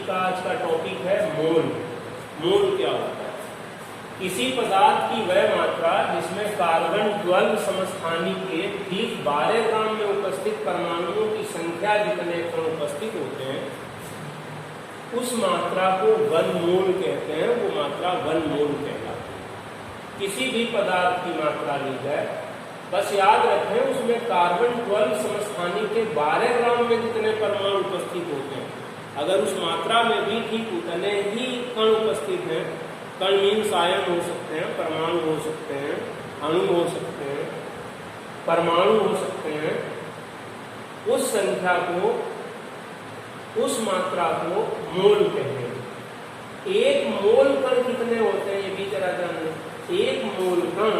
का आज का टॉपिक है मोल। मोल क्या होता है? किसी पदार्थ की वह मात्रा जिसमें कार्बन 12 समस्थानिक के ठीक 12 ग्राम में उपस्थित परमाणुओं की संख्या जितने कण उपस्थित होते हैं उस मात्रा को 1 मोल कहते हैं। वो मात्रा 1 मोल कहलाती है। किसी भी पदार्थ की मात्रा ली जाए, बस याद रखें उसमें कार्बन 12 समस्थानिक के 12 ग्राम में जितने परमाणु उपस्थित होते हैं, अगर उस मात्रा में भी ठीक उतने ही कण उपस्थित हैं, कण मीन्स आयन हो सकते हैं, परमाणु हो सकते हैं, अणु हो सकते हैं, परमाणु हो सकते हैं, उस संख्या को, उस मात्रा को मोल कहेंगे। एक मोल कण कितने होते हैं ये भी जरा जान लें। एक मोल कण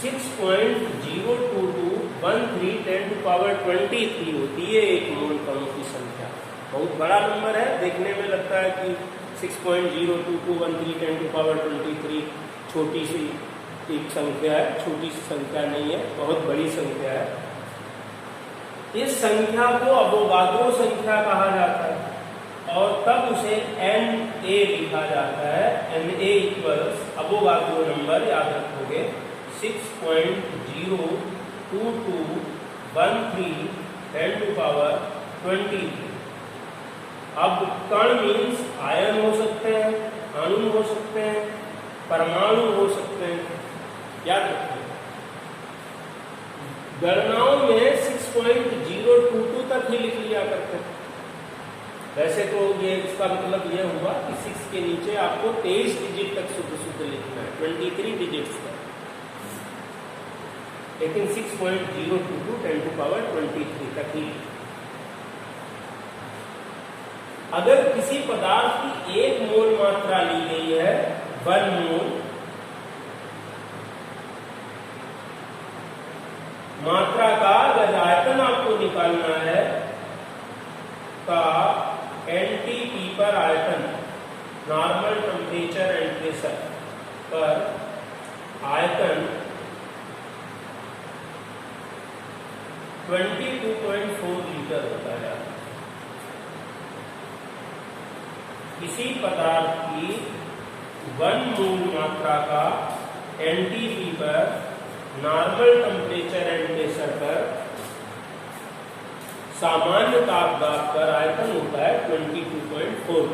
6.02213 होती है एक मोल कणों की संख्या। बहुत बड़ा नंबर है, देखने में लगता है कि 6.02213 छोटी सी एक संख्या है, छोटी सी संख्या नहीं है, बहुत बड़ी संख्या है। इस संख्या को अवोगाद्रो संख्या कहा जाता है और तब उसे Na लिखा जाता है। Na इक्वल्स अवोगाद्रो नंबर याद रखोगे 6.02213 अब कण मीन्स आयन हो सकते हैं, अणु हो सकते हैं, परमाणु हो सकते हैं। याद रखिए गणनाओं में 6.022 तक ही लिख लिया करते हैं। वैसे तो ये इसका मतलब यह हुआ कि 6 के नीचे आपको 23 डिजिट तक शुद्ध शुद्ध लिखना है, 23 डिजिट्स तक, लेकिन 6.022 10⁻23 तक ही। अगर किसी पदार्थ की 1 मोल मात्रा ली गई है, 1 मोल मात्रा का अगर आयतन आपको निकालना है का एनटीपी पर आयतन, नॉर्मल टेम्परेचर एंड प्रेशर पर आयतन 22.4 लीटर होता है। किसी पदार्थ की 1 मोल मात्रा का एनटीपी पर नॉर्मल टेम्परेचर एंड प्रेशर पर सामान्य तापदाब पर आयतन होता है 22.4।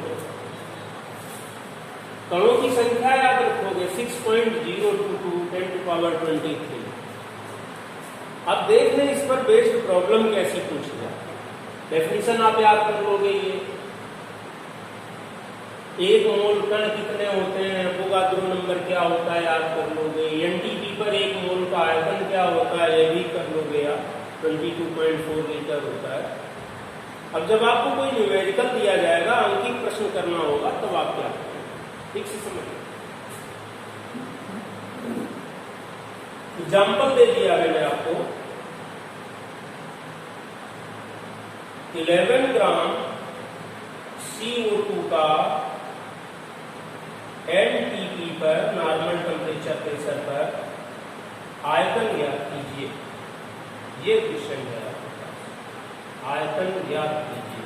कणों की संख्या याद रखोगे 6.022 10⁻23। अब देख लें इस पर बेस्ड प्रॉब्लम कैसी पूछी जाए। डेफिनेशन आप याद कर लोगे। ये 1 मोल कण कितने होते हैं, अवोगाद्रो नंबर क्या होता है याद कर लोगे। एनटीपी पर 1 मोल का आयतन क्या होता है ये भी कर लोगे यार, 22.4 लीटर होता है। अब जब आपको कोई न्यूमेरिकल दिया जाएगा, अंकित प्रश्न करना होगा, तब आप क्या करेंगे, ठीक से समझिए। एग्जाम्पल दे दिया है मैंने आपको, 11 ग्राम CO2 का एनटीपी पर नॉर्मल टेम्परेचर प्रेशर पर आयतन ज्ञात कीजिए। ये क्वेश्चन है, आयतन ज्ञात कीजिए।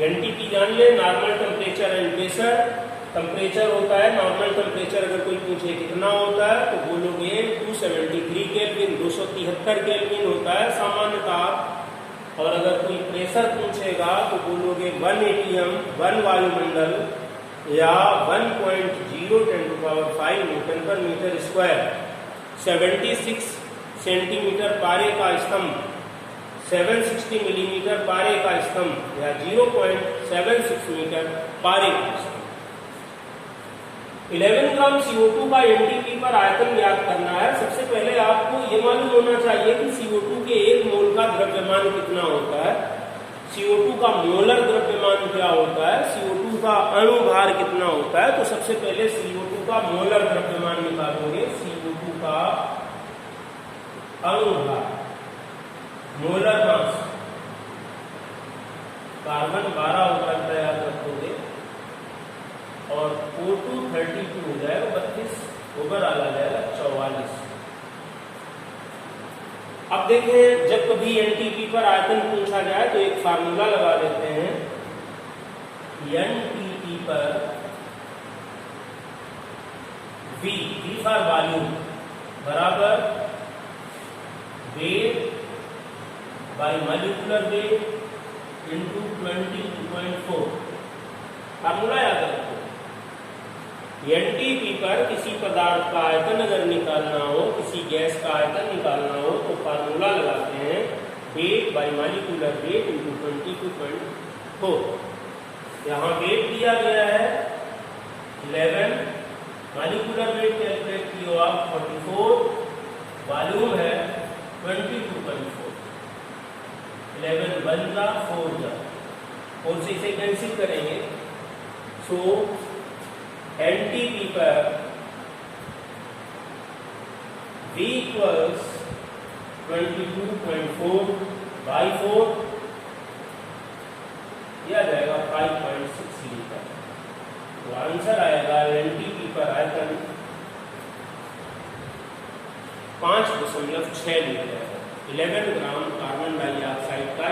एनटीपी जान ले, normal temperature and pressure. Temperature होता है, नॉर्मल टेम्परेचर अगर कोई पूछे कितना होता है तो बोलोगे 273 केल्विन, 273 केल्विन होता है सामान्य ताप। और अगर कोई प्रेशर पूछेगा तो बोलोगे 1 atm 1 वायुमंडल या 1.010⁵ न्यूटन पर मीटर स्क्वायर। 76 सेंटीमीटर पारे का स्तंभ, 760 मिलीमीटर पारे का स्तंभ या 0.76 मीटर पारे का स्तंभ। 11 ग्राम CO2 का एनटीपी पर आयतन ज्ञात करना है। सबसे पहले आपको ये मालूम होना चाहिए कि CO2 के 1 मोल का द्रव्यमान कितना होता है, CO2 का मोलर द्रव्यमान क्या होता है, CO2 का अणु भार कितना होता है। तो सबसे पहले CO2 का मोलर द्रव्यमान निकालोगे। CO2 का अणु भार, मोलर मास, कार्बन 12 होता है याद रखोगे, और O2 32 हो जाएगा 32, ओवरऑल आ जाएगा 44। अब देखें, जब कभी एनटीपी पर आयतन पूछा जाए तो एक फार्मूला लगा देते हैं। एनटीपी पर V फॉर वॉल्यूम बराबर weight by molecular weight into 22.4। Formula याद रखो। एनटीपी पर किसी पदार्थ का आयतन अगर निकालना हो, किसी गैस का आयतन निकालना हो तो फार्मूला लगाते हैं weight by molecular weight into 22.4। यहाँ वेट दिया गया है 11, मॉलिक्यूलर वेट कैलकुलेट किया आप 44, वॉल्यूम है 22.4। 11 1 जा 4 जा, और से इसे कैंसिल करेंगे। सो एनटीपी पर V इक्वल्स 22.4 बाई 4 यह जाएगा 5.6 लीटर। तो आंसर आएगा एनटीपी पर आयतन 5.6 लीटर, 11 ग्राम कार्बन डाइऑक्साइड का